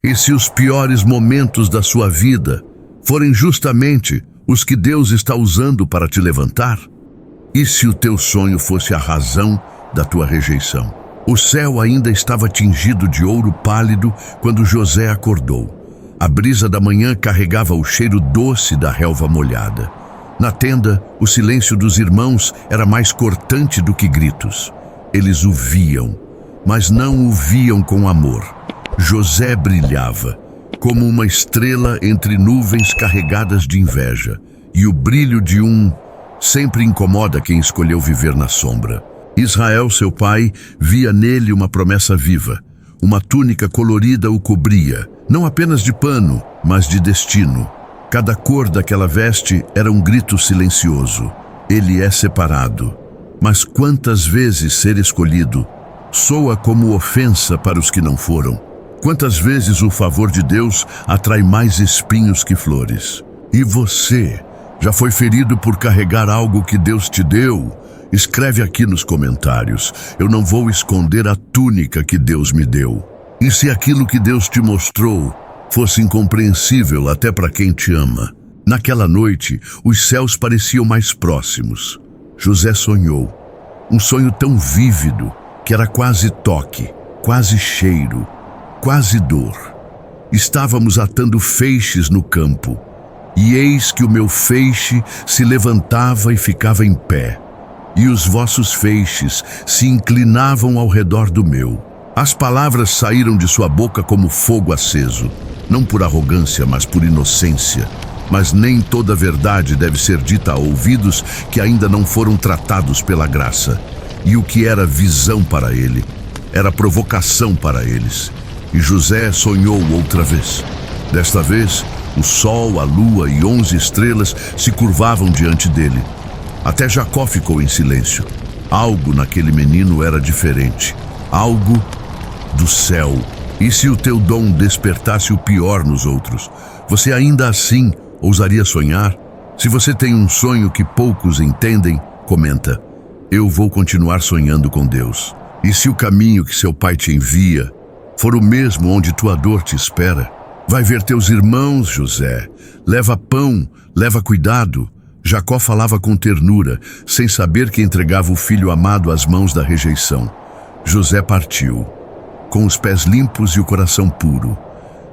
E se os piores momentos da sua vida forem justamente os que Deus está usando para te levantar? E se o teu sonho fosse a razão da tua rejeição? O céu ainda estava tingido de ouro pálido quando José acordou. A brisa da manhã carregava o cheiro doce da relva molhada. Na tenda, o silêncio dos irmãos era mais cortante do que gritos. Eles o viam, mas não o viam com amor. José brilhava, como uma estrela entre nuvens carregadas de inveja, e o brilho de um sempre incomoda quem escolheu viver na sombra. Israel, seu pai, via nele uma promessa viva. Uma túnica colorida o cobria, não apenas de pano, mas de destino. Cada cor daquela veste era um grito silencioso. Ele é separado. Mas quantas vezes ser escolhido soa como ofensa para os que não foram? Quantas vezes o favor de Deus atrai mais espinhos que flores? E você já foi ferido por carregar algo que Deus te deu? Escreve aqui nos comentários. Eu não vou esconder a túnica que Deus me deu. E se aquilo que Deus te mostrou fosse incompreensível até para quem te ama? Naquela noite, os céus pareciam mais próximos. José sonhou. Um sonho tão vívido que era quase toque, quase cheiro, quase dor. Estávamos atando feixes no campo, e eis que o meu feixe se levantava e ficava em pé, e os vossos feixes se inclinavam ao redor do meu. As palavras saíram de sua boca como fogo aceso, não por arrogância, mas por inocência. Mas nem toda verdade deve ser dita a ouvidos que ainda não foram tratados pela graça. E o que era visão para ele, era provocação para eles. E José sonhou outra vez. Desta vez, o sol, a lua e 11 estrelas se curvavam diante dele. Até Jacó ficou em silêncio. Algo naquele menino era diferente. Algo do céu. E se o teu dom despertasse o pior nos outros, você ainda assim ousaria sonhar? Se você tem um sonho que poucos entendem, comenta: eu vou continuar sonhando com Deus. E se o caminho que seu pai te envia for o mesmo onde tua dor te espera? Vai ver teus irmãos, José. Leva pão, leva cuidado. Jacó falava com ternura, sem saber que entregava o filho amado às mãos da rejeição. José partiu, com os pés limpos e o coração puro.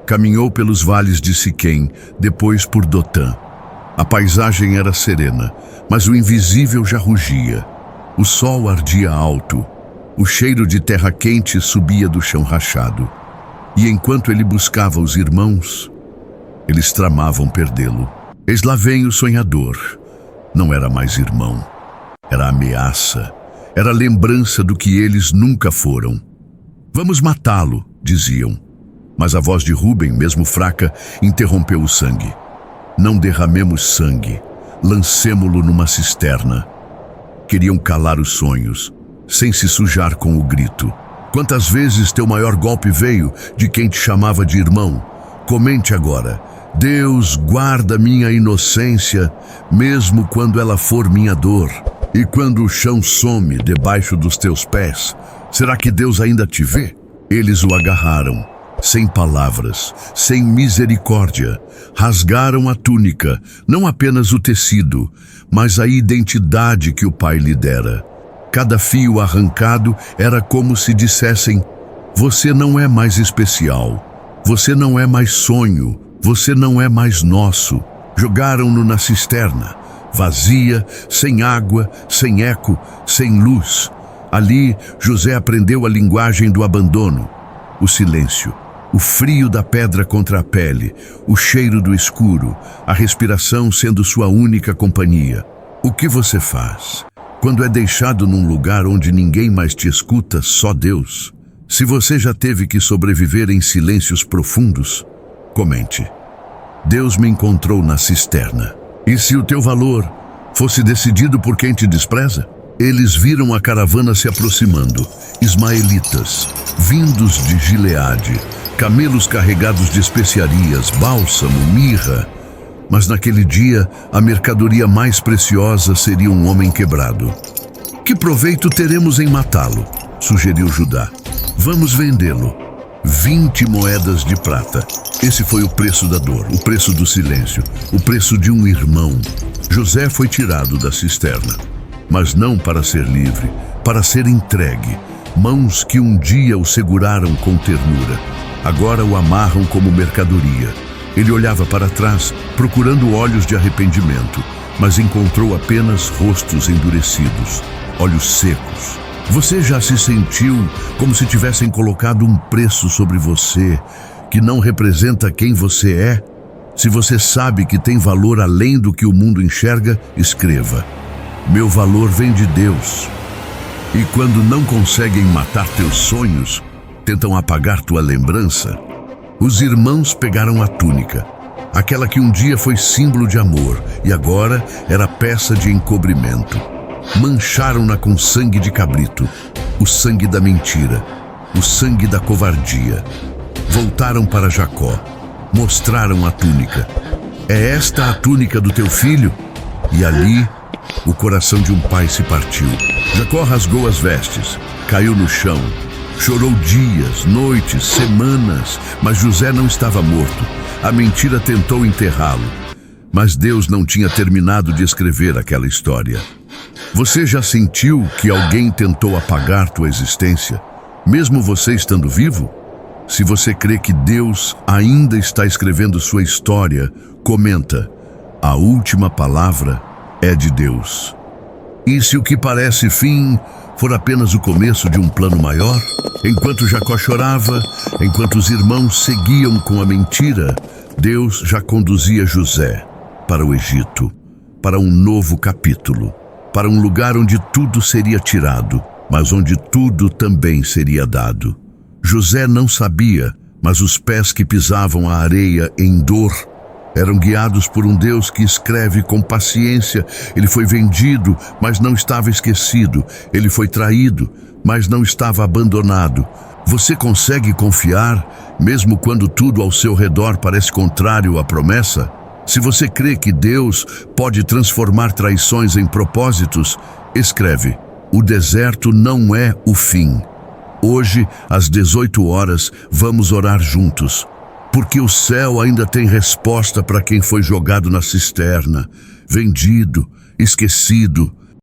Caminhou pelos vales de Siquém, depois por Dotã. A paisagem era serena, mas o invisível já rugia. O sol ardia alto. O cheiro de terra quente subia do chão rachado. E enquanto ele buscava os irmãos, eles tramavam perdê-lo. Eis lá vem o sonhador. Não era mais irmão. Era ameaça. Era lembrança do que eles nunca foram. Vamos matá-lo, diziam. Mas a voz de Rúben, mesmo fraca, interrompeu o sangue. Não derramemos sangue. Lancemo-lo numa cisterna. Queriam calar os sonhos, sem se sujar com o grito. Quantas vezes teu maior golpe veio de quem te chamava de irmão? Comente agora. Deus guarda minha inocência, mesmo quando ela for minha dor. E quando o chão some debaixo dos teus pés, será que Deus ainda te vê? Eles o agarraram, sem palavras, sem misericórdia. Rasgaram a túnica, não apenas o tecido, mas a identidade que o pai lhe dera. Cada fio arrancado era como se dissessem: você não é mais especial, você não é mais sonho, você não é mais nosso. Jogaram-no na cisterna, vazia, sem água, sem eco, sem luz. Ali, José aprendeu a linguagem do abandono, o silêncio, o frio da pedra contra a pele, o cheiro do escuro, a respiração sendo sua única companhia. O que você faz quando é deixado num lugar onde ninguém mais te escuta, só Deus? Se você já teve que sobreviver em silêncios profundos, comente: Deus me encontrou na cisterna. E se o teu valor fosse decidido por quem te despreza? Eles viram a caravana se aproximando, ismaelitas, vindos de Gileade, camelos carregados de especiarias, bálsamo, mirra. Mas naquele dia, a mercadoria mais preciosa seria um homem quebrado. Que proveito teremos em matá-lo? Sugeriu Judá. Vamos vendê-lo. 20 moedas de prata. Esse foi o preço da dor, o preço do silêncio, o preço de um irmão. José foi tirado da cisterna, mas não para ser livre, para ser entregue. Mãos que um dia o seguraram com ternura, agora o amarram como mercadoria. Ele olhava para trás, procurando olhos de arrependimento, mas encontrou apenas rostos endurecidos, olhos secos. Você já se sentiu como se tivessem colocado um preço sobre você que não representa quem você é? Se você sabe que tem valor além do que o mundo enxerga, escreva: meu valor vem de Deus. E quando não conseguem matar teus sonhos, tentam apagar tua lembrança, os irmãos pegaram a túnica, aquela que um dia foi símbolo de amor e agora era peça de encobrimento. Mancharam-na com sangue de cabrito, o sangue da mentira, o sangue da covardia. Voltaram para Jacó, mostraram a túnica. É esta a túnica do teu filho? E ali, o coração de um pai se partiu. Jacó rasgou as vestes, caiu no chão, chorou dias, noites, semanas, mas José não estava morto. A mentira tentou enterrá-lo, mas Deus não tinha terminado de escrever aquela história. Você já sentiu que alguém tentou apagar tua existência, mesmo você estando vivo? Se você crê que Deus ainda está escrevendo sua história, comenta: a última palavra é de Deus. E se o que parece fim for apenas o começo de um plano maior? Enquanto Jacó chorava, enquanto os irmãos seguiam com a mentira, Deus já conduzia José para o Egito, para um novo capítulo, para um lugar onde tudo seria tirado, mas onde tudo também seria dado. José não sabia, mas os pés que pisavam a areia em dor eram guiados por um Deus que escreve com paciência. Ele foi vendido, mas não estava esquecido. Ele foi traído, mas não estava abandonado. Você consegue confiar, mesmo quando tudo ao seu redor parece contrário à promessa? Se você crê que Deus pode transformar traições em propósitos, escreve: o deserto não é o fim. Hoje, às 18 horas, vamos orar juntos, porque o céu ainda tem resposta para quem foi jogado na cisterna, vendido, esquecido,